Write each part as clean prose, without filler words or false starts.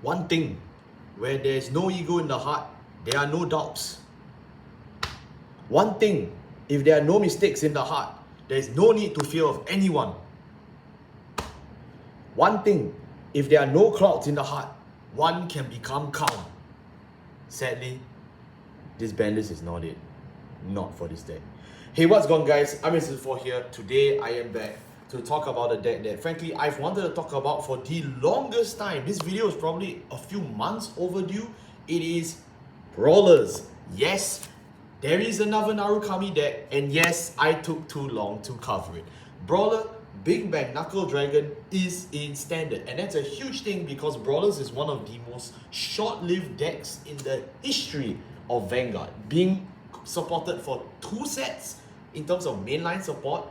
One thing, where there's no ego in the heart, there are no doubts. One thing, if there are no mistakes in the heart, there's no need to fear of anyone. One thing, if there are no clouds in the heart, one can become calm. Sadly, this Banlist is not it. Not for this deck. Hey, what's going on, guys? I'm Mr. here. Today I am back to talk about a deck that frankly I've wanted to talk about for the longest time. This video is probably a few months overdue. It is Brawlers. Yes, there is another Narukami deck, and yes, I took too long to cover it. Brawler, Bang Knuckle Dragon is in standard, and that's a huge thing because Brawlers is one of the most short-lived decks in the history of Vanguard, being supported for 2 sets in terms of mainline support,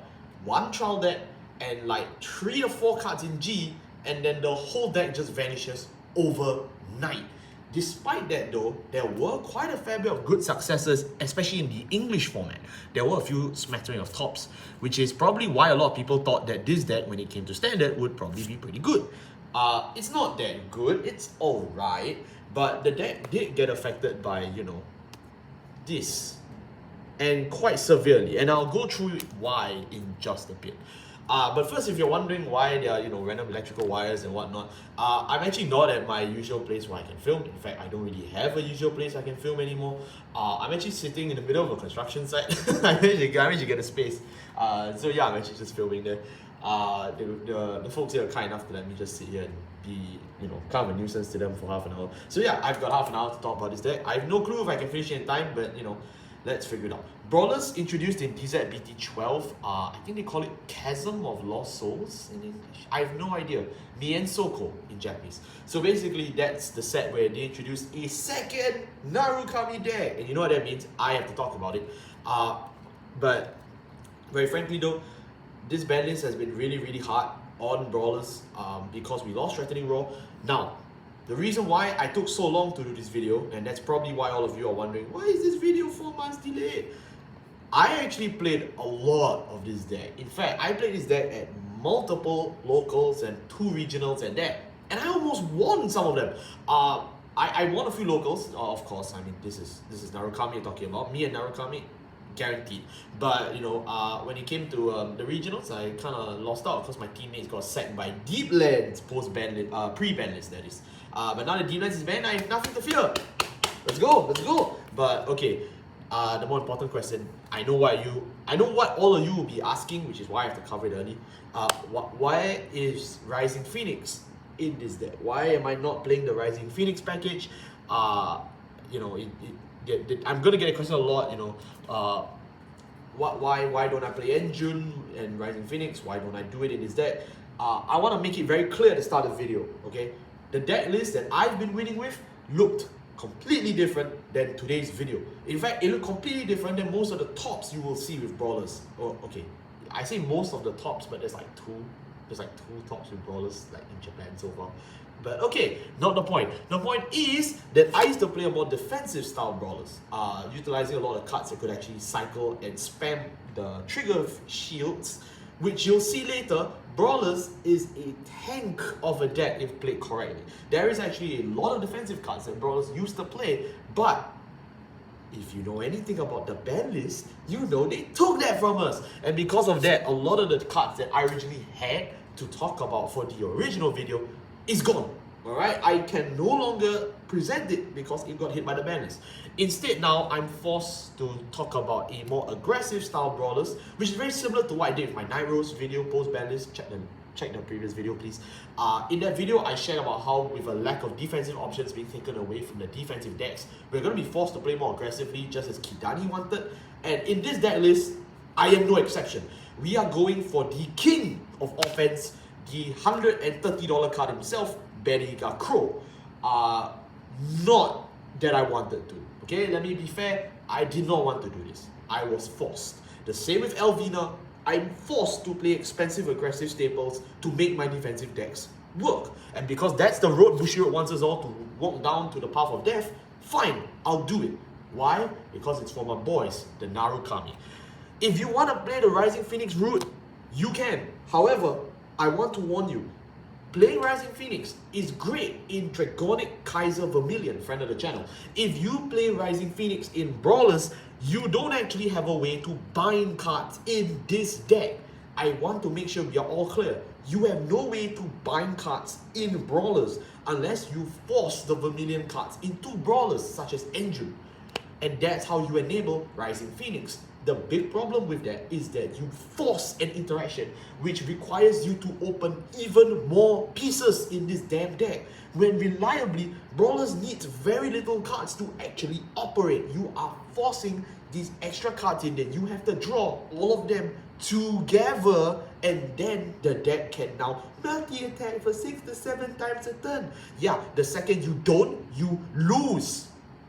1 trial deck, and like 3 or 4 cards in G, and then the whole deck just vanishes overnight. Despite that though, there were quite a fair bit of good successes, especially in the English format. There were a few smattering of tops, which is probably why a lot of people thought that this deck, when it came to standard, would probably be pretty good. It's not that good, it's alright, but the deck did get affected by, you know, this. And quite severely, and I'll go through why in just a bit. But first, if you're wondering why there are, you know, random electrical wires and whatnot, I'm actually not at my usual place where I can film. In fact, I don't really have a usual place I can film anymore. I'm actually sitting in the middle of a construction site. I managed to get a space. So yeah, I'm actually just filming there. The folks here are kind enough to let me just sit here and be, you know, kind of a nuisance to them for half an hour. So yeah, I've got half an hour to talk about this deck. I have no clue if I can finish it in time, but you know, let's figure it out. Brawlers introduced in DZBT12, I think they call it Chasm of Lost Souls in English. I have no idea. Mien Soko in Japanese. So basically, that's the set where they introduced a second Narukami deck. And you know what that means? I have to talk about it. But very frankly though, this banlist has been really hard on Brawlers because we lost Threatening Roar. Now, the reason why I took so long to do this video, and that's probably why all of you are wondering, why is this video 4 months delayed? I actually played a lot of this deck. In fact, I played this deck at multiple locals and 2 regionals and that, and I almost won some of them. I won a few locals, of course. I mean, this is Narukami you're talking about. Me and Narukami, guaranteed. But you know, when it came to the regionals, I kind of lost out because my teammates got sacked by Deep Lands post-banlist, pre-banlist that is. But now that DivineZ is banned, I have nothing to fear. Let's go. But okay, the more important question, I know what all of you will be asking, which is why I have to cover it early. Why is Rising Phoenix in this deck? Why am I not playing the Rising Phoenix package? You know, I'm gonna get a question a lot. You know, why don't I play Enjun and Rising Phoenix? Why don't I do it in this deck? I want to make it very clear at the start of the video. Okay, the deck list that I've been winning with looked completely different than today's video. In fact, it looked completely different than most of the tops you will see with Brawlers. Oh, okay, I say most of the tops, but there's like two tops with Brawlers like in Japan so far. But okay, not the point. The point is that I used to play a more defensive style Brawlers, utilizing a lot of cards that could actually cycle and spam the trigger shields, which you'll see later. Brawlers is a tank of a deck if played correctly. There is actually a lot of defensive cards that Brawlers used to play, but if you know anything about the ban list, you know they took that from us. And because of that, a lot of the cards that I originally had to talk about for the original video is gone. Alright, I can no longer present it because it got hit by the ban list. Instead, now I'm forced to talk about a more aggressive style Brawlers, which is very similar to what I did with my Night Rose video post ban list. Check the previous video, please. In that video, I shared about how with a lack of defensive options being taken away from the defensive decks, we're going to be forced to play more aggressively, just as Kidani wanted. And in this deck list, I am no exception. We are going for the king of offense, the $130 card himself, Vyrgilla Crow. Not that I wanted to. Okay, let me be fair, I did not want to do this. I was forced. The same with Elvina. I'm forced to play expensive aggressive staples to make my defensive decks work. And because that's the road Bushiroad wants us all to walk down to the path of death, fine, I'll do it. Why? Because it's for my boys, the Narukami. If you want to play the Rising Phoenix route, you can. However, I want to warn you, playing Rising Phoenix is great in Dragonic Kaiser Vermilion, friend of the channel. If you play Rising Phoenix in Brawlers, you don't actually have a way to bind cards in this deck. I want to make sure we are all clear. You have no way to bind cards in Brawlers unless you force the Vermilion cards into Brawlers such as Engine. And that's how you enable Rising Phoenix. The big problem with that is that you force an interaction which requires you to open even more pieces in this damn deck. When reliably, Brawlers need very little cards to actually operate. You are forcing these extra cards in that you have to draw all of them together, and then the deck can now multi-attack for 6 to 7 times a turn. Yeah, the second you don't, you lose.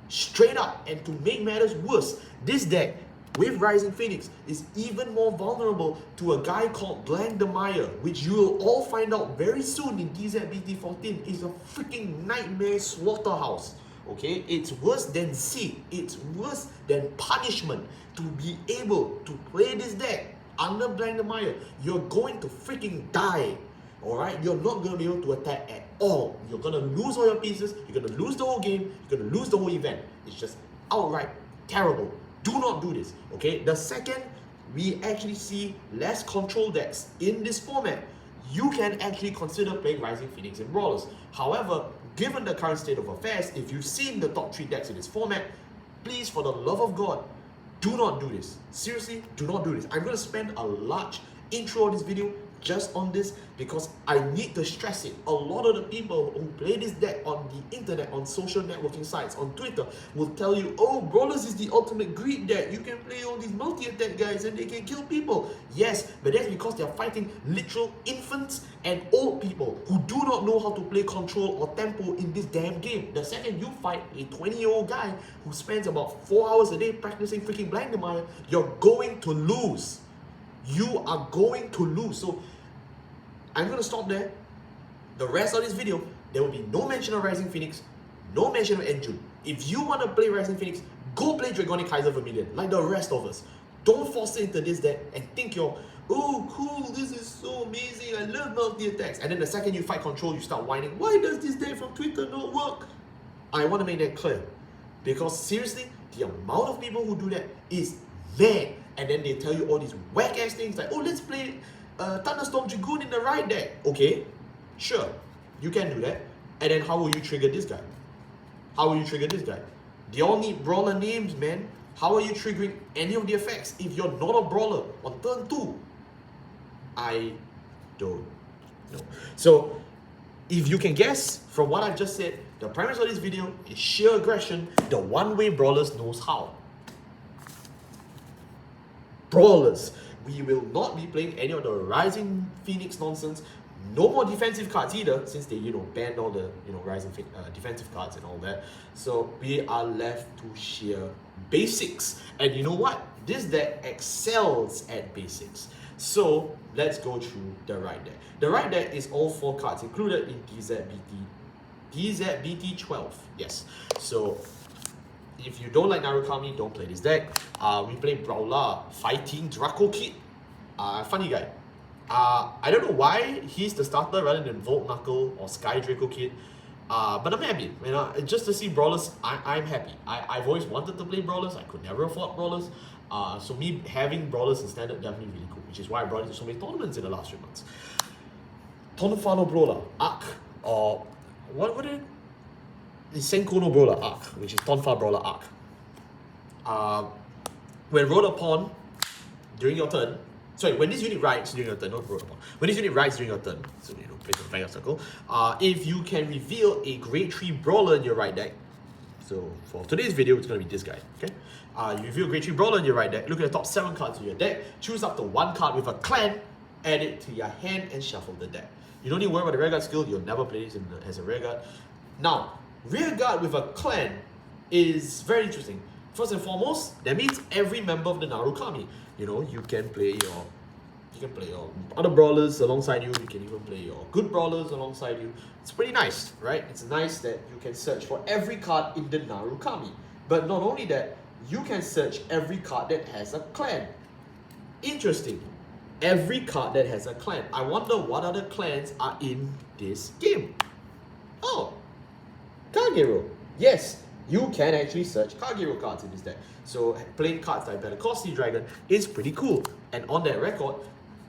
Straight up. And to make matters worse, this deck with Rising Phoenix is even more vulnerable to a guy called Blank the Mire, which you will all find out very soon in DZBT14 is a freaking nightmare slaughterhouse. Okay, it's worse than seed, it's worse than punishment to be able to play this deck under Blank the Mire. You're going to freaking die. Alright, you're not going to be able to attack at all. You're going to lose all your pieces, you're going to lose the whole game, you're going to lose the whole event. It's just outright terrible. Do not do this, okay? The second we actually see less control decks in this format, you can actually consider playing Rising Phoenix in Brawlers. However, given the current state of affairs, if you've seen the top 3 decks in this format, please, for the love of God, do not do this. Seriously, do not do this. I'm going to spend a large intro on this video just on this because I need to stress it. A lot of the people who play this deck on the internet, on social networking sites, on Twitter, will tell you, oh, Brawlers is the ultimate greed deck. You can play all these multi-attack guys and they can kill people. Yes, but that's because they're fighting literal infants and old people who do not know how to play control or tempo in this damn game. The second you fight a 20-year-old guy who spends about 4 hours a day practicing freaking Blank the Mire, you're going to lose. You are going to lose. So I'm going to stop there. The rest of this video, there will be no mention of Rising Phoenix, no mention of Engine. If you want to play Rising Phoenix, go play Dragonic Kaiser Vermilion like the rest of us. Don't force it into this deck and think you're, oh cool, this is so amazing, I love multi-attacks. And then the second you fight control, you start whining, why does this deck from Twitter not work? I want to make that clear. Because seriously, the amount of people who do that is mad. And then they tell you all these whack-ass things like, oh, let's play Thunderstorm Dragoon in the right deck. Okay, sure, you can do that. And then how will you trigger this guy? How will you trigger this guy? They all need Brawler names, man. How are you triggering any of the effects if you're not a Brawler on turn 2? I don't know. So, if you can guess from what I've just said, the premise of this video is sheer aggression, the one way Brawlers knows how. Brawlers. We will not be playing any of the Rising Phoenix nonsense. No more defensive cards either, since they, banned all the, Rising defensive cards and all that. So we are left to sheer basics. And you know what? This deck excels at basics. So let's go through the right deck. The right deck is all 4 cards included in DZBT 12. Yes. So if you don't like Narukami, don't play this deck. We play Brawler, Fighting Draco Kid. Funny guy. I don't know why he's the starter rather than Volt Knuckle or Sky Draco Kid. But I'm happy. Just to see Brawlers, I'm happy. I've always wanted to play Brawlers. I could never afford Brawlers. So me having Brawlers in standard definitely really cool, which is why I brought into so many tournaments in the last few months. Tonfano Brawler, Arc, or what is it? The Senkono Brawler Arc, which is Tonfa Brawler Arc. When rolled upon during your turn, sorry, when this unit rides during your turn, not rolled upon, when this unit rides during your turn, so place a Vanguard circle, if you can reveal a grade 3 Brawler in your right deck, so for today's video, it's going to be this guy, okay? You reveal grade 3 Brawler in your right deck, look at the top 7 cards of your deck, choose up to 1 card with a clan, add it to your hand and shuffle the deck. You don't need to worry about the rearguard skill, you'll never play this as a rearguard. Now, rearguard with a clan is very interesting. First and foremost, that means every member of the Narukami. You can play your other Brawlers alongside you, you can even play your good Brawlers alongside you. It's pretty nice, right? It's nice that you can search for every card in the Narukami. But not only that, you can search every card that has a clan. Interesting. every card that has a clan. I wonder what other clans are in this game. Oh, Kagero. Yes, you can actually search Kagero cards in this deck. So playing cards like Bang Knuckle Dragon is pretty cool. And on that record,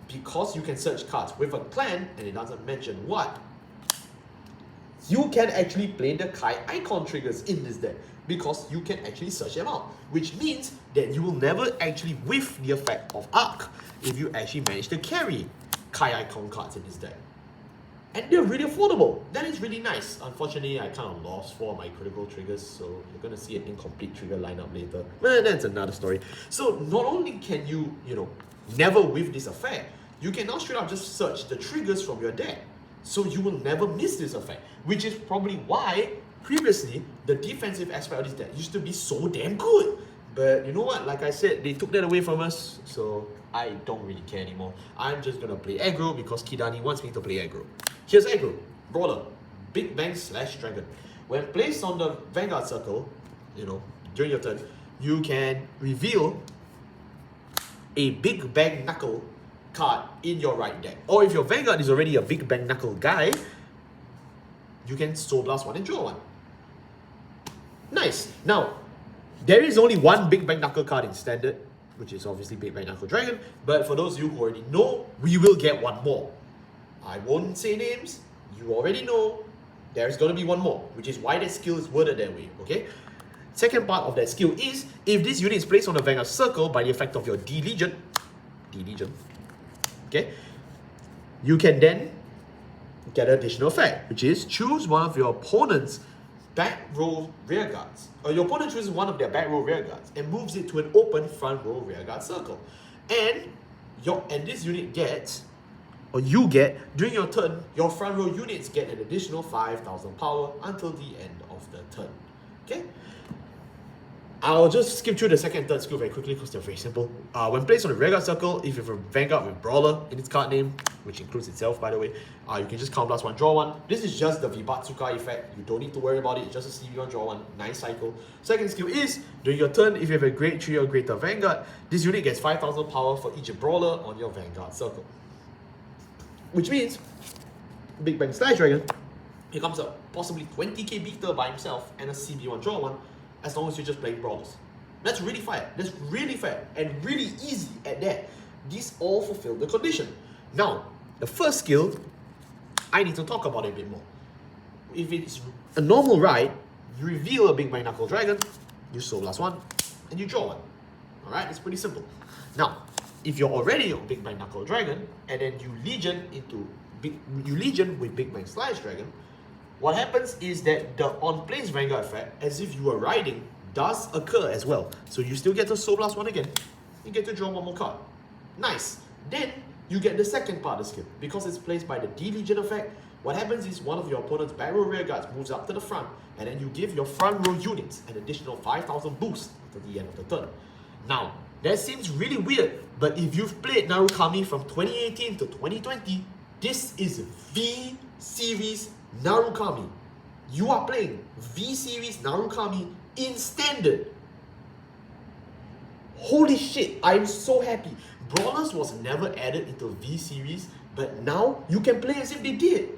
because you can search cards with a clan, and it doesn't mention what, you can actually play the Kai icon triggers in this deck because you can actually search them out, which means that you will never actually whiff the effect of Arc if you actually manage to carry Kai icon cards in this deck. And they're really affordable. That is really nice. Unfortunately, I kind of lost 4 of my critical triggers, so you're going to see an incomplete trigger lineup later. But that's another story. So not only can you, never whiff this effect, you can now straight up just search the triggers from your deck. So you will never miss this effect, which is probably why previously the defensive aspect of this deck used to be so damn good. But you know what, like I said, they took that away from us, so I don't really care anymore. I'm just gonna play aggro because Kidani wants me to play aggro. Here's aggro, Brawler, Big Bang / Dragon. When placed on the Vanguard circle, during your turn, you can reveal a Big Bang Knuckle card in your right deck. Or if your Vanguard is already a Big Bang Knuckle guy, you can Soul Blast 1 and draw 1. Nice. Now, there is only one Big Bang Knuckle card in Standard, which is obviously Big Bang Knuckle Dragon, but for those of you who already know, we will get one more. I won't say names, you already know, there's going to be one more, which is why that skill is worded that way, okay? Second part of that skill is, if this unit is placed on the Vanguard circle by the effect of your D-Legion, okay, you can then get an additional effect, which is choose one of your opponent's back row rear guards. Or your opponent chooses one of their back row rear guards and moves it to an open front row rear guard circle. And this unit gets, or you get, during your turn, your front row units get an additional 5,000 power until the end of the turn. Okay? I'll just skip through the second and third skill very quickly because they're very simple. When placed on the Vanguard circle, if you have a Vanguard with Brawler in its card name, which includes itself by the way, you can just Counter Blast 1, draw 1. This is just the Vibatsuka effect. You don't need to worry about it. It's just a CV1, draw 1. Nice cycle. Second skill is, during your turn, if you have a grade 3 or greater Vanguard, this unit gets 5,000 power for each Brawler on your Vanguard circle. Which means, Big Bang / Dragon becomes a possibly 20k beater by himself and a CB1, draw 1. As long as you're just playing Brawlers. That's really fair. That's really fair. And really easy at that. These all fulfill the condition. Now, the first skill, I need to talk about it a bit more. If it's a normal ride, you reveal a Big Bang Knuckle Dragon, you Soul Blast 1, and you draw 1. Alright, it's pretty simple. Now, if you're already on Big Bang Knuckle Dragon, and then you Legion with Big Bang / Dragon, what happens is that the on-place Vanguard effect, as if you were riding, does occur as well. So you still get to Soul Blast 1 again. You get to draw 1 more card. Nice. Then you get the second part of the skill. Because it's placed by the D-Legion effect, what happens is one of your opponent's back row rear guards moves up to the front, and then you give your front row units an additional 5,000 boost until the end of the turn. Now, that seems really weird, but if you've played Narukami from 2018 to 2020, this is V-Series Narukami. You are playing V-Series Narukami in Standard. Holy shit, I'm so happy. Brawlers was never added into V-Series, but now you can play as if they did.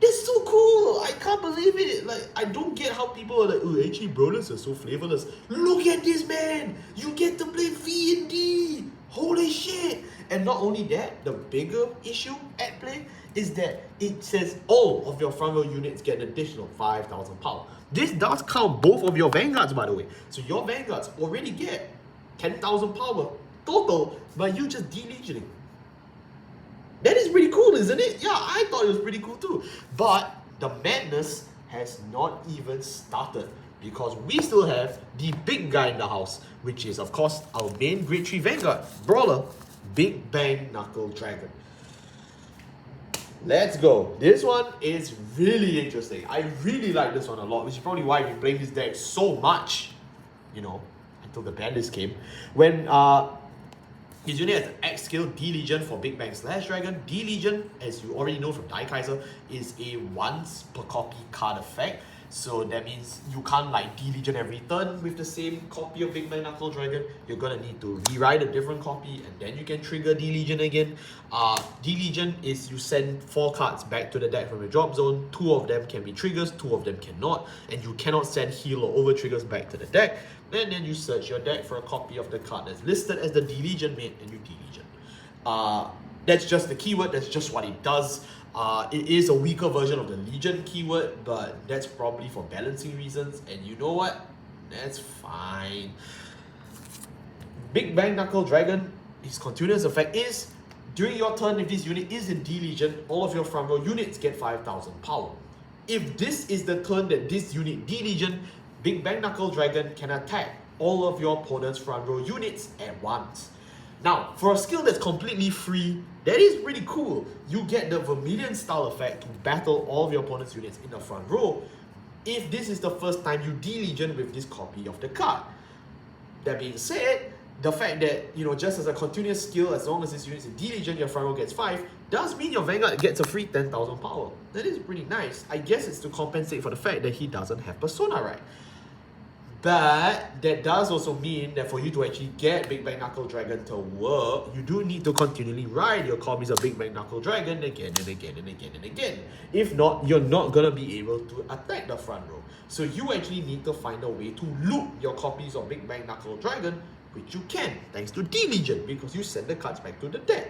That's so cool. I can't believe it. Like, I don't get how people are like, oh, actually Brawlers are so flavorless. Look at this, man. You get to play V and D. Holy shit. And not only that, the bigger issue at play is that it says all of your front row units get an additional 5,000 power. This does count both of your Vanguards, by the way. So your Vanguards already get 10,000 power total, but you just de-legioning. That is pretty cool, isn't it? Yeah, I thought it was pretty cool too. But the madness has not even started because we still have the big guy in the house, which is, of course, our main grade 3 Vanguard, Brawler, Big Bang Knuckle Dragon. Let's go. This one is really interesting. I really like this one a lot, which is probably why we played this deck so much, until the Banlist came. When his unit has an X skill D-Legion for Big Bang / Dragon. D-Legion, as you already know from Daikaiser, is a once per copy card effect So that means you can't like D-Legion every turn with the same copy of Big Bang Knuckle Dragon. You're gonna need to rewrite a different copy and then you can trigger D-Legion again. D-Legion is you send 4 cards back to the deck from your drop zone. 2 of them can be triggers, 2 of them cannot. And you cannot send heal or over triggers back to the deck. And then you search your deck for a copy of the card that's listed as the D-Legion mate and you D-Legion. That's just the keyword, that's just what it does. It is a weaker version of the Legion keyword, but that's probably for balancing reasons. And you know what? That's fine. Big Bang Knuckle Dragon, his continuous effect is, during your turn, if this unit is in D-Legion, all of your front row units get 5,000 power. If this is the turn that this unit D-Legion, Big Bang Knuckle Dragon can attack all of your opponent's front row units at once. Now, for a skill that's completely free, that is pretty cool. You get the Vermilion style effect to battle all of your opponent's units in the front row if this is the first time you D-Legion with this copy of the card. That being said, the fact that, just as a continuous skill, as long as this unit is in D-Legion, your front row gets 5, does mean your Vanguard gets a free 10,000 power. That is pretty nice. I guess it's to compensate for the fact that he doesn't have Persona, right? But that does also mean that for you to actually get Big Bang Knuckle Dragon to work, you do need to continually ride your copies of Big Bang Knuckle Dragon again and again and again and again. If not, you're not going to be able to attack the front row. So you actually need to find a way to loop your copies of Big Bang Knuckle Dragon, which you can, thanks to D-Legion, because you send the cards back to the deck.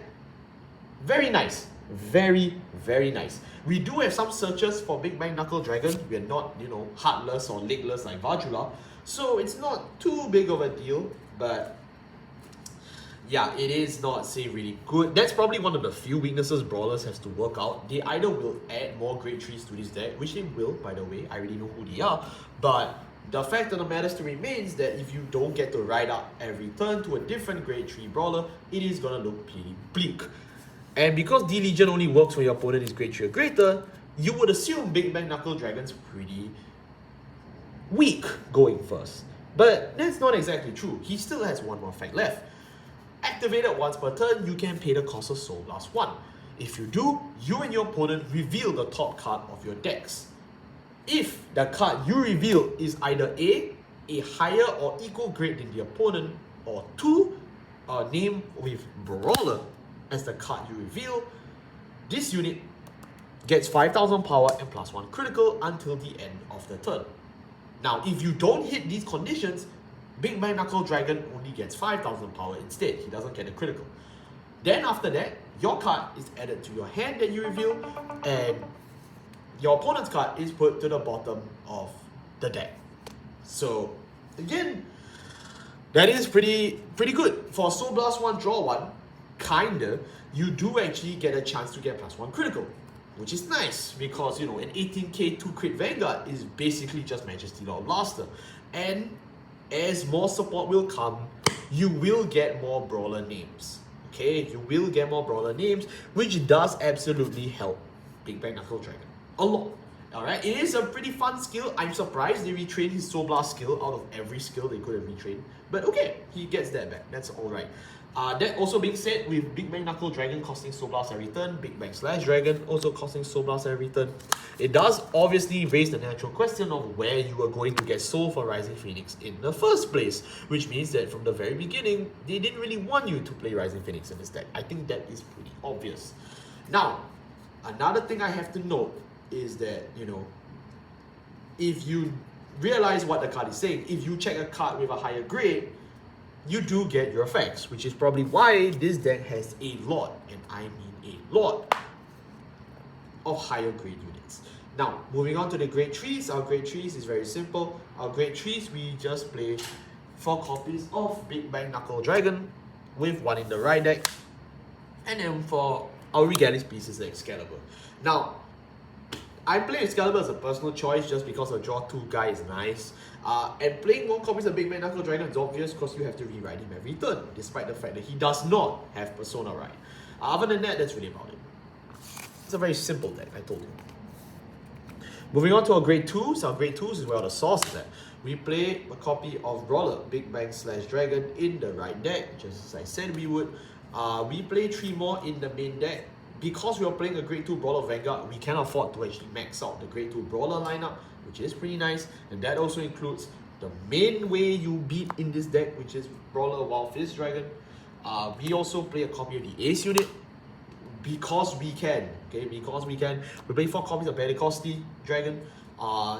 Very nice. Very, very nice. We do have some searches for Big Bang Knuckle Dragon. We're not, heartless or legless like Vyrgilla. So it's not too big of a deal, but yeah, it is not, say, really good. That's probably one of the few weaknesses Brawlers has to work out. They either will add more grade 3s to this deck, which they will, by the way. I already know who they are. But the fact of the matter still remains that if you don't get to ride up every turn to a different grade 3 Brawler, it is going to look pretty bleak. And because D-Legion only works when your opponent is grade 3 or greater, you would assume Big Bang Knuckle Dragon's pretty weak going first. But that's not exactly true. He still has one more effect left. Activated once per turn, you can pay the cost of Soul Blast 1. If you do, you and your opponent reveal the top card of your decks. If the card you reveal is either A higher or equal grade than the opponent, or 2, a name with Brawler as the card you reveal, this unit gets 5,000 power and +1 critical until the end of the turn. Now, if you don't hit these conditions, Big Bang Knuckle Dragon only gets 5,000 power instead. He doesn't get a critical. Then after that, your card is added to your hand that you reveal, and your opponent's card is put to the bottom of the deck. So, again, that is pretty good. For Soul Blast 1, Draw 1, kinda, you do actually get a chance to get +1 critical, which is nice because, an 18k 2 crit Vanguard is basically just Majesty Lord Blaster. And as more support will come, you will get more Brawler names. Okay, you will get more Brawler names, which does absolutely help Big Bang Knuckle Dragon a lot. Alright, it is a pretty fun skill. I'm surprised they retrained his Soul Blast skill out of every skill they could have retrained. But okay, he gets that back. That's alright. That also being said, with Big Bang Knuckle Dragon costing Soul Blast every turn, Big Bang Slash Dragon also costing Soul Blast every turn, it does obviously raise the natural question of where you are going to get Soul for Rising Phoenix in the first place, which means that from the very beginning, they didn't really want you to play Rising Phoenix in this deck. I think that is pretty obvious. Now, another thing I have to note is that, if you realize what the card is saying, if you check a card with a higher grade, you do get your effects, which is probably why this deck has a lot, and I mean a lot, of higher grade units. Now, moving on to the grade 3s, our grade 3s is very simple. Our grade 3s, we just play 4 copies of Big Bang Knuckle Dragon with 1 in the right deck, and then for our Regalis pieces, the Excalibur. Now, I play Excalibur as a personal choice just because a draw 2 guy is nice. And playing more copies of Big Bang Knuckle Dragon is obvious because you have to rewrite him every turn, despite the fact that he does not have Persona Ride. Other than that, that's really about it. It's a very simple deck, I told you. Moving on to our grade 2s. Our grade 2s is where all the sauce is at. We play a copy of Brawler, Big Bang Slash Dragon in the right deck, just as I said we would. We play 3 more in the main deck. because we are playing a grade 2 Brawler Vanguard, we can afford to actually max out the grade 2 Brawler lineup, which is pretty nice. And that also includes the main way you beat in this deck, which is Brawler Wild Fist Dragon. We also play a copy of the Ace unit because we can, okay, because we can. We play 4 copies of Bang Knuckle Dragon.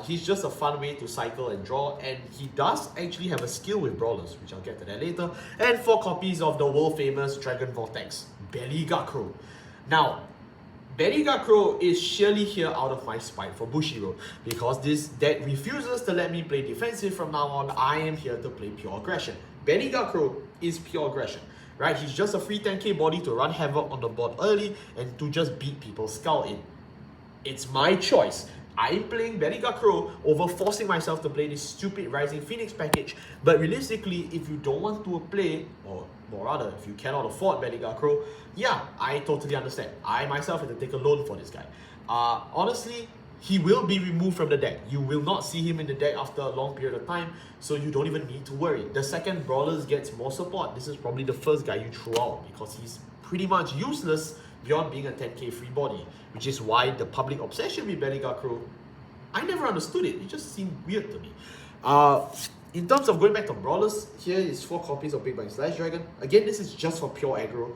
He's just a fun way to cycle and draw, and he does actually have a skill with Brawlers, which I'll get to that later. And 4 copies of the world famous Dragon Vortex, Bellygakro. Now, Bellygakro is surely here out of my spite for Bushiroad, because this deck refuses to let me play defensive from now on. I am here to play pure aggression. Bellygakro is pure aggression, right? He's just a free 10k body to run havoc on the board early and to just beat people's skull in. It's my choice. I'm playing Bellygakro over forcing myself to play this stupid Rising Phoenix package, but realistically, if you don't want to play, or more rather, if you cannot afford Bellygakro, yeah, I totally understand. I myself had to take a loan for this guy. Honestly, he will be removed from the deck. You will not see him in the deck after a long period of time, so you don't even need to worry. The second Brawlers gets more support, this is probably the first guy you throw out, because he's pretty much useless beyond being a 10k free body, which is why the public obsession with Bellygakro, I never understood it. It just seemed weird to me. In terms of going back to Brawlers, here is 4 copies of Big Bang Dragon. Again, this is just for pure aggro.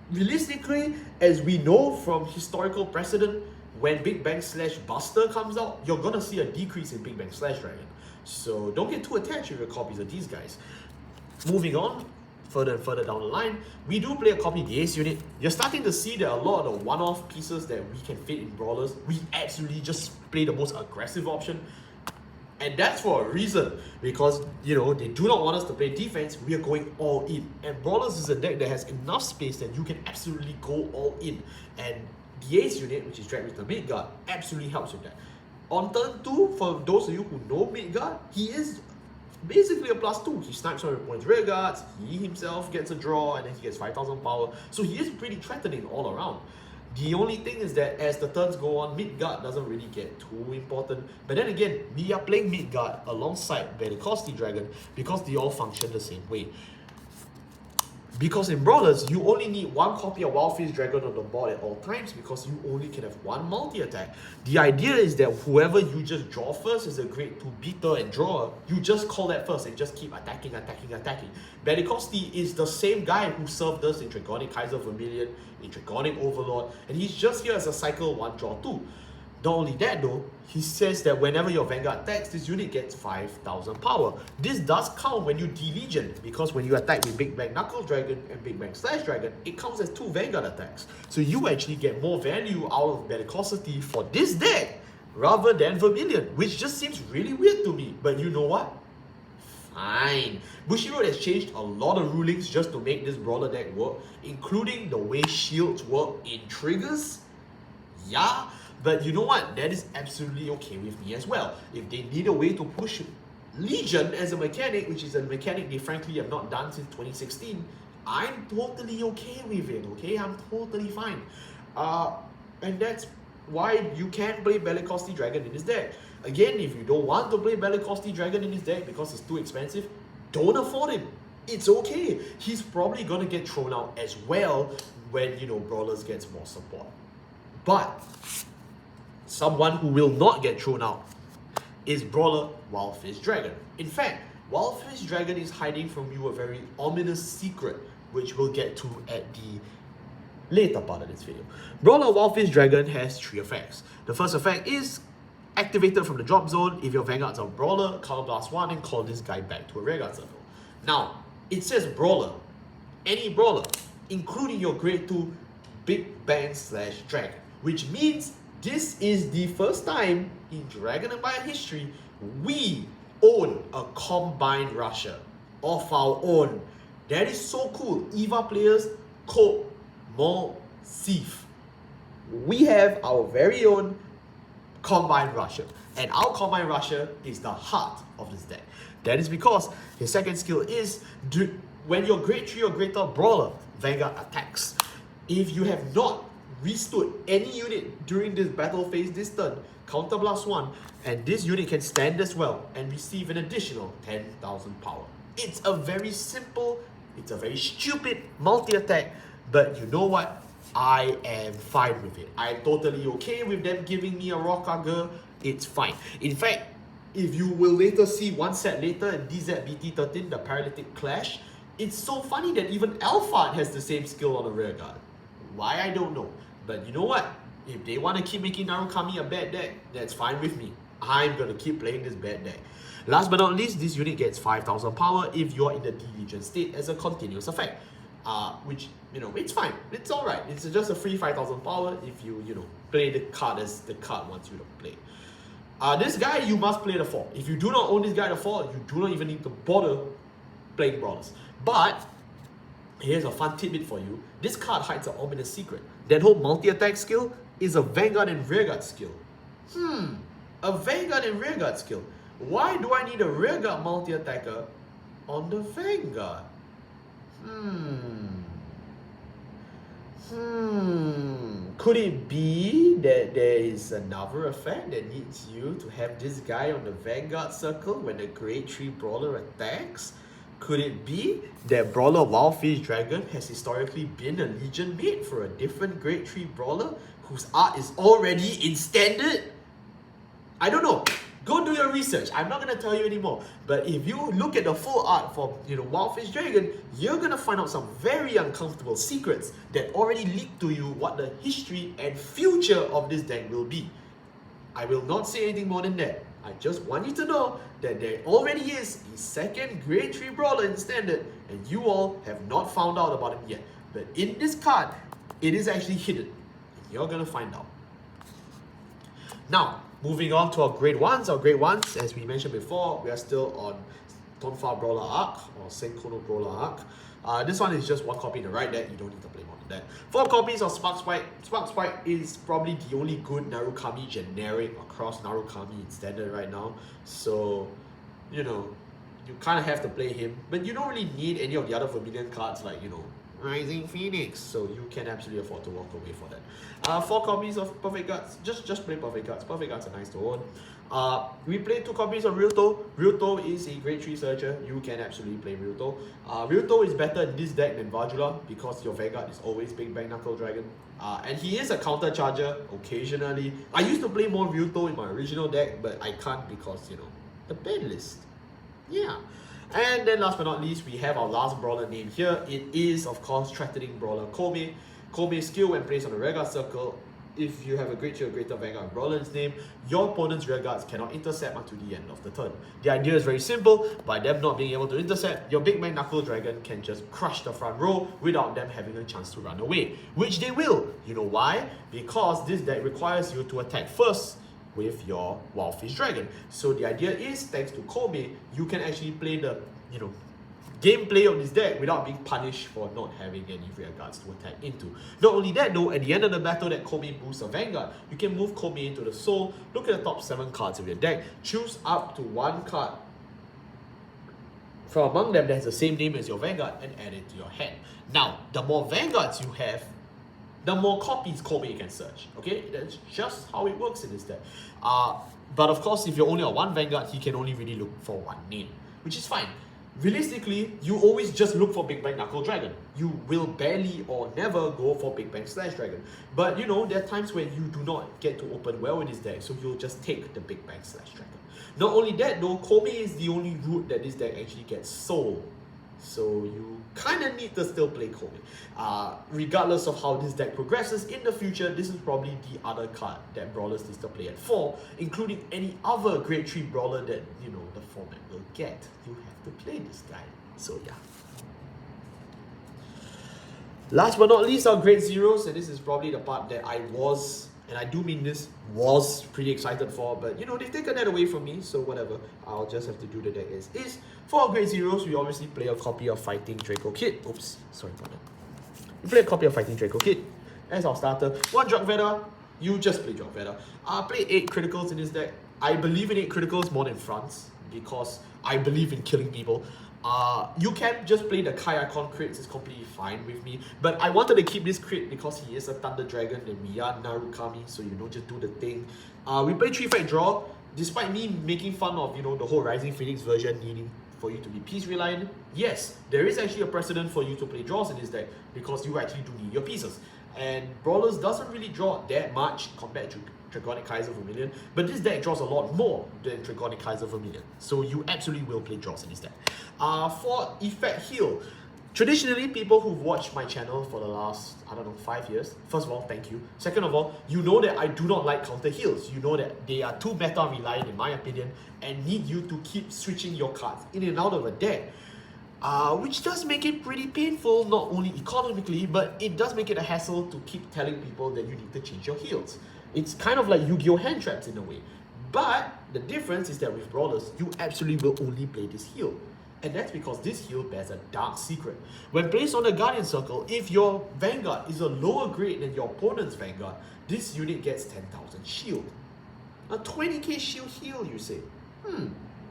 Realistically, as we know from historical precedent, when Big Bang Buster comes out, you're gonna see a decrease in Big Bang Dragon. So don't get too attached with your copies of these guys. Moving on, further and further down the line, we do play a copy of the Ace unit. You're starting to see that a lot of the one-off pieces that we can fit in Brawlers, we absolutely just play the most aggressive option. And that's for a reason, because, you know, they do not want us to play defense. We are going all in. And Brawlers is a deck that has enough space that you can absolutely go all in. And the Ace unit, which is dragged with the Midgard, absolutely helps with that. On turn 2, for those of you who know Midgard, he is basically a +2. He snipes 100 points rear guards, he himself gets a draw, and then he gets 5000 power. So he is pretty threatening all around. The only thing is that as the turns go on, Midgard doesn't really get too important. But then again, we are playing Midgard alongside Bang Knuckle Dragon because they all function the same way. Because in Brawlers, you only need 1 copy of Wild Fist Dragon on the board at all times, because you only can have 1 multi-attack. The idea is that whoever you just draw first is a grade 2 beater and drawer. You just call that first and just keep attacking. Bang Knuckle is the same guy who served us in Dragonic Kaiser Vermilion, in Dragonic Overlord, and he's just here as a cycle 1 draw 2. Not only that though, he says that whenever your Vanguard attacks, this unit gets 5000 power. This does count when you de-legion, because when you attack with Big Bang Knuckle Dragon and Big Bang Dragon, it counts as 2 Vanguard attacks. So you actually get more value out of Bellicosity for this deck rather than Vermilion, which just seems really weird to me. But you know what? Fine. Bushiroad has changed a lot of rulings just to make this Brawler deck work, including the way shields work in triggers. Yeah. But you know what? That is absolutely okay with me as well. If they need a way to push Legion as a mechanic, which is a mechanic they frankly have not done since 2016, I'm totally okay with it, okay? I'm totally fine. And that's why you can play Bang Knuckle Dragon in this deck. Again, if you don't want to play Bang Knuckle Dragon in this deck because it's too expensive, don't afford him. It's okay. He's probably gonna get thrown out as well when, you know, Brawlers gets more support. But someone who will not get thrown out is Brawler Wild Fist Dragon. In fact, Wild Fist Dragon is hiding from you a very ominous secret, which we'll get to at the later part of this video. Brawler Wild Fist Dragon has 3 effects. The first effect is activated from the drop zone. If your Vanguards are Brawler, counterblast 1 and call this guy back to a rearguard circle. Now, it says Brawler, any Brawler, including your grade 2 Big Bang Dragon, which means this is the first time in Dragon Empire history we own a Combine Rusher of our own. That is so cool. EVA players, cope more safe. We have our very own Combine Rusher, and our Combine Rusher is the heart of this deck. That is because his second skill is when your grade 3 or greater Brawler Vanguard attacks. If you have not restood any unit during this battle phase this turn, counterblast 1, and this unit can stand as well and receive an additional 10,000 power. It's a very simple, it's a very stupid multi-attack, but you know what? I am fine with it. I'm totally okay with them giving me a Rokage. It's fine. In fact, if you will later see one set later in DZBT13, the Paralytic Clash, it's so funny that even Alphard has the same skill on the rear guard. Why, I don't know. But you know what? If they want to keep making Narukami a bad deck, that's fine with me. I'm going to keep playing this bad deck. Last but not least, this unit gets 5,000 power if you're in the D-Legion state as a continuous effect. Which, you know, it's fine. It's alright. It's just a free 5,000 power if you, you know, play the card as the card wants you to play. This guy, you must play the 4. If you do not own this guy the 4, you do not even need to bother playing Brawlers. But, here's a fun tidbit for you. This card hides an ominous secret. That whole multi-attack skill is a Vanguard and Rearguard skill. A Vanguard and Rearguard skill. Why do I need a Rearguard multi-attacker on the Vanguard? Could it be that there is another effect that needs you to have this guy on the Vanguard circle when the Grade 3 Brawler attacks? Could it be that Brawler Wildfish Dragon has historically been a Legion mate for a different Grade 3 Brawler whose art is already in standard? I don't know. Go do your research. I'm not going to tell you anymore. But if you look at the full art for, you know, Wildfish Dragon, you're going to find out some very uncomfortable secrets that already leak to you what the history and future of this deck will be. I will not say anything more than that. I just want you to know that there already is a second Grade 3 Brawler in Standard, and you all have not found out about him yet. But in this card, it is actually hidden. And you're going to find out. Now, moving on to our Grade 1s. Our Grade 1s, as we mentioned before, we are still on Tonfa Brawler Arc or Senkono Brawler Arc. This one is just one copy in the right deck. You don't need to play more than that. 4 copies of Spark Spike. Spark Spike is probably the only good Narukami generic across Narukami in Standard right now. So, you know, you kind of have to play him. But you don't really need any of the other Vermilion cards like, you know, Rising Phoenix, so you can absolutely afford to walk away for that. 4 copies of Perfect Guards. Just play Perfect Guards. Perfect Guards are nice to own. We played 2 copies of Ryuto. Ryuto is a Grade 3 Searcher. You can absolutely play Ryuto. Ryuto is better in this deck than Vyrgilla because your Vanguard is always big Bang Knuckle Dragon. And he is a counter charger occasionally. I used to play more Ryuto in my original deck, but I can't because, you know, the Banlist. Yeah. And then last but not least, we have our last Brawler name here. It is, of course, Threatening Brawler Komi. Komi's skill when placed on the rearguard circle. If you have a Grade 2 or greater Vanguard Brawler's name, your opponent's rearguards cannot intercept until the end of the turn. The idea is very simple. By them not being able to intercept, your Big Bang Knuckle Dragon can just crush the front row without them having a chance to run away. Which they will. You know why? Because this deck requires you to attack first with your Wildfish Dragon. So the idea is, thanks to Komi, you can actually play the, you know, gameplay of this deck without being punished for not having any rear guards to attack into. Not only that though, at the end of the battle that Komi boosts a Vanguard, you can move Komi into the soul, look at the top 7 cards of your deck, choose up to 1 card from among them that has the same name as your Vanguard and add it to your hand. Now, the more Vanguards you have, the more copies Komi can search. Okay, that's just how it works in this deck. But of course, if you're only on 1 Vanguard, he can only really look for 1 name, which is fine. Realistically, you always just look for Big Bang Knuckle Dragon. You will barely or never go for Big Bang Slash Dragon. But you know, there are times when you do not get to open well with this deck, so you'll just take the Big Bang Slash Dragon. Not only that though, Komi is the only route that this deck actually gets soul. So you kind of need to still play Komi. Regardless of how this deck progresses in the future, this is probably the other card that Brawlers needs to play at 4, including any other Grade 3 Brawler that, you know, the format will get. You have to play this guy. So yeah. Last but not least, our Grade Zeros, and this is probably the part that I was, and I do mean this, was pretty excited for, but you know, they've taken that away from me, so whatever. I'll just have to do the deck as is. For our Grade Zeros, we obviously play a copy of Fighting Draco Kid. Oops, sorry about that. We play a copy of Fighting Draco Kid as our starter. 1 Drug Veda, you just play Drug Veda. Play 8 criticals in this deck. I believe in 8 criticals more than fronts, because I believe in killing people. You can just play the Kai Icon crits, it's completely fine with me. But I wanted to keep this crit because he is a Thunder Dragon and we are Narukami, so you know, just do the thing. We play 3-fight draw, despite me making fun of, you know, the whole Rising Phoenix version needing for you to be piece reliant. Yes, there is actually a precedent for you to play draws in this deck because you actually do need your pieces. and Brawlers doesn't really draw that much compared to Draconic Kaiser Vermilion, but this deck draws a lot more than Draconic Kaiser Vermilion, so you absolutely will play draws in this deck. For effect heal, traditionally, people who've watched my channel for the last, I don't know, 5 years, first of all, thank you. Second of all, you know that I do not like counter heals. You know that they are too meta reliant in my opinion and need you to keep switching your cards in and out of a deck. Which does make it pretty painful, not only economically, but it does make it a hassle to keep telling people that you need to change your heals. It's kind of like Yu-Gi-Oh! Hand traps in a way. But the difference is that with Brawlers, you absolutely will only play this heal. And that's because this heal bears a dark secret. When placed on the Guardian Circle, if your Vanguard is a lower grade than your opponent's Vanguard, this unit gets 10,000 shield. A 20k shield heal, you say?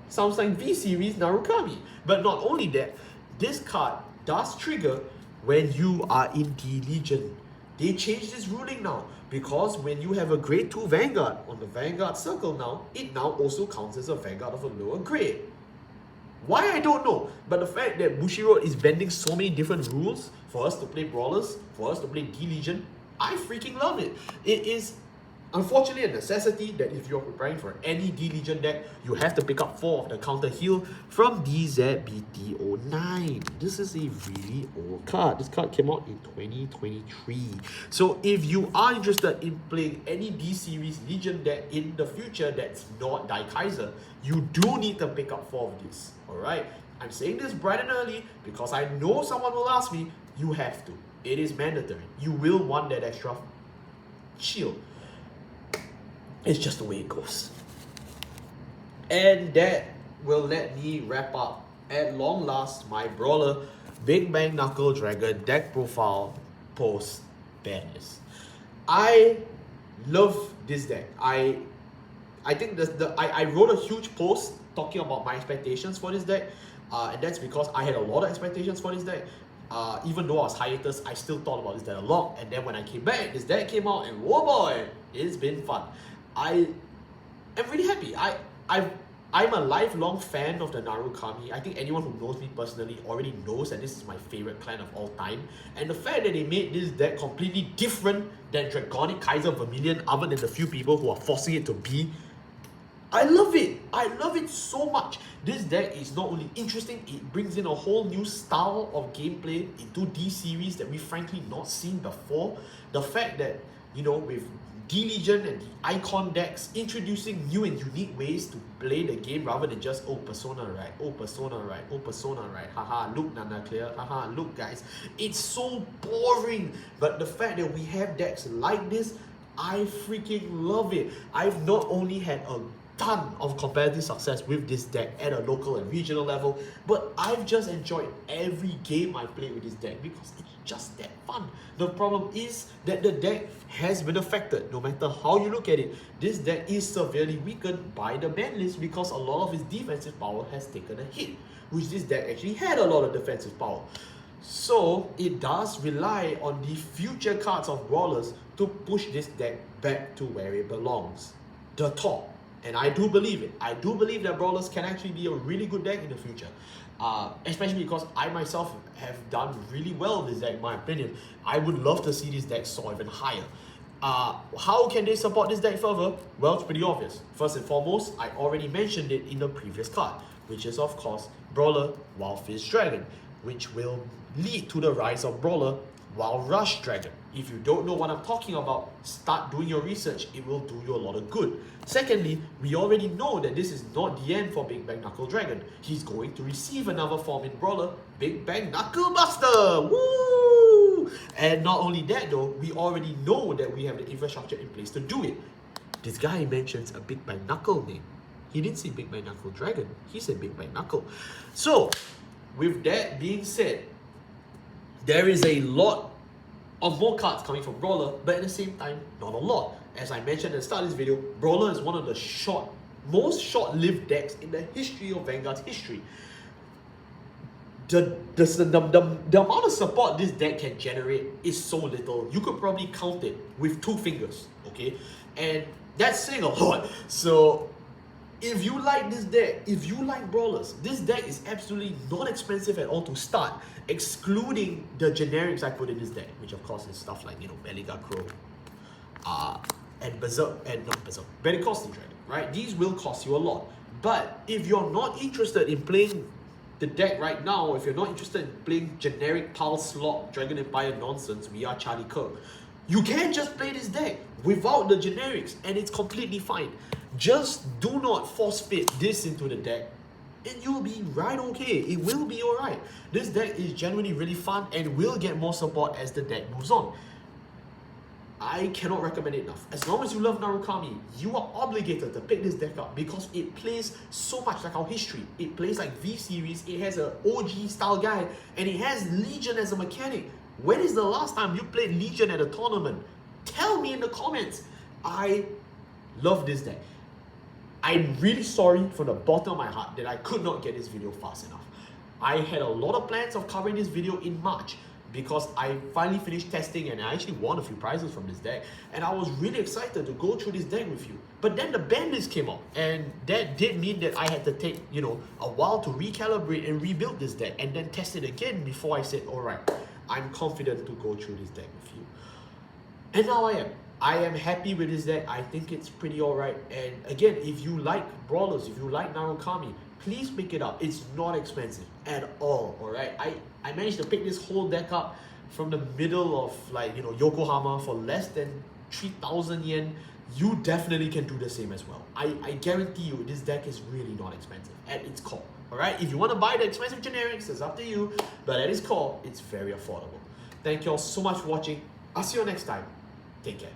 Sounds like V-Series Narukami. But not only that, this card does trigger when you are in D-Legion. They changed this ruling now, because when you have a grade 2 Vanguard on the Vanguard Circle now, it now also counts as a Vanguard of a lower grade. Why, I don't know, but the fact that Bushiroad is bending so many different rules for us to play Brawlers, for us to play D-Legion, I freaking love it. It is unfortunately a necessity that if you're preparing for any D-Legion deck, you have to pick up 4 of the counter heal from DZBT09. This is a really old card. This card came out in 2023. So if you are interested in playing any D-Series Legion deck in the future that's not Daikaiser, you do need to pick up 4 of these. Alright? I'm saying this bright and early because I know someone will ask me. You have to. It is mandatory. You will want that extra shield. It's just the way it goes. And that will let me wrap up, at long last, my Brawler Bang Knuckle Dragon deck profile post Banlist. I love this deck. I think I wrote a huge post talking about my expectations for this deck, and that's because I had a lot of expectations for this deck. Even though I was hiatus, I still thought about this deck a lot, and then when I came back, this deck came out, and whoa boy, it's been fun. I am really happy. I'm a lifelong fan of the Narukami. I think anyone who knows me personally already knows that this is my favorite clan of all time. And the fact that they made this deck completely different than Draconic Kaiser Vermilion, other than the few people who are forcing it to be, I love it. I love it so much. This deck is not only interesting, it brings in a whole new style of gameplay into D-Series that we've frankly not seen before. The fact that, you know, with D-Legion and the Icon decks introducing new and unique ways to play the game rather than just, oh, Persona right, oh, Persona right, oh, Persona right, haha, look, Nana Clear, haha, look, guys. It's so boring, but the fact that we have decks like this, I freaking love it. I've not only had a ton of competitive success with this deck at a local and regional level, but I've just enjoyed every game I played with this deck because it's just that fun. The problem is that the deck has been affected. No matter how you look at it, this deck is severely weakened by the ban list because a lot of its defensive power has taken a hit, which this deck actually had a lot of defensive power. So it does rely on the future cards of Brawlers to push this deck back to where it belongs, the top. And I do believe it. I do believe that Brawlers can actually be a really good deck in the future. Especially because I myself have done really well with this deck, in my opinion. I would love to see this deck soar even higher. How can they support this deck further? Well, it's pretty obvious. First and foremost, I already mentioned it in the previous card, which is of course Brawler Wildfish Dragon, which will lead to the rise of Brawler Wild Rush Dragon. If you don't know what I'm talking about, start doing your research. It will do you a lot of good. Secondly, we already know that this is not the end for Bang Knuckle Dragon. He's going to receive another form in Brawler, Bang Knuckle Buster! Woo! And not only that though, we already know that we have the infrastructure in place to do it. This guy mentions a Bang Knuckle name. He didn't say Bang Knuckle Dragon, he said Bang Knuckle. So, with that being said, there is a lot of more cards coming from Brawler, but at the same time, not a lot. As I mentioned at the start of this video, Brawler is one of the most short-lived decks in the history of Vanguard's history. The amount of support this deck can generate is so little. You could probably count it with 2 fingers, okay? And that's saying a lot. So If you like this deck, if you like Brawlers, this deck is absolutely not expensive at all to start, excluding the generics I put in this deck, which of course is stuff like, you know, Belliga Crow, and Berserk, and not Berserk, Bang Knuckle Dragon, right? These will cost you a lot. But if you're not interested in playing the deck right now, if you're not interested in playing generic Pulse Slot Dragon Empire nonsense, we are Charlie Kirk, you can just play this deck without the generics, and it's completely fine. Just do not force fit this into the deck, and you'll be right okay. It will be alright. This deck is genuinely really fun and will get more support as the deck moves on. I cannot recommend it enough. As long as you love Narukami, you are obligated to pick this deck up because it plays so much like our history. It plays like V-Series, it has an OG style guide, and it has Legion as a mechanic. When is the last time you played Legion at a tournament? Tell me in the comments. I love this deck. I'm really sorry from the bottom of my heart that I could not get this video fast enough. I had a lot of plans of covering this video in March because I finally finished testing and I actually won a few prizes from this deck, and I was really excited to go through this deck with you. But then the ban list came out, and that did mean that I had to take, you know, a while to recalibrate and rebuild this deck and then test it again before I said, alright, I'm confident to go through this deck with you. And now I am. I am happy with this deck. I think it's pretty alright. And again, if you like Brawlers, if you like Narukami, please pick it up. It's not expensive at all, alright? I managed to pick this whole deck up from the middle of, like, you know, Yokohama for less than 3,000 yen. You definitely can do the same as well. I guarantee you this deck is really not expensive at its core, alright? If you want to buy the expensive generics, it's up to you. But at its core, it's very affordable. Thank you all so much for watching. I'll see you next time. Take care.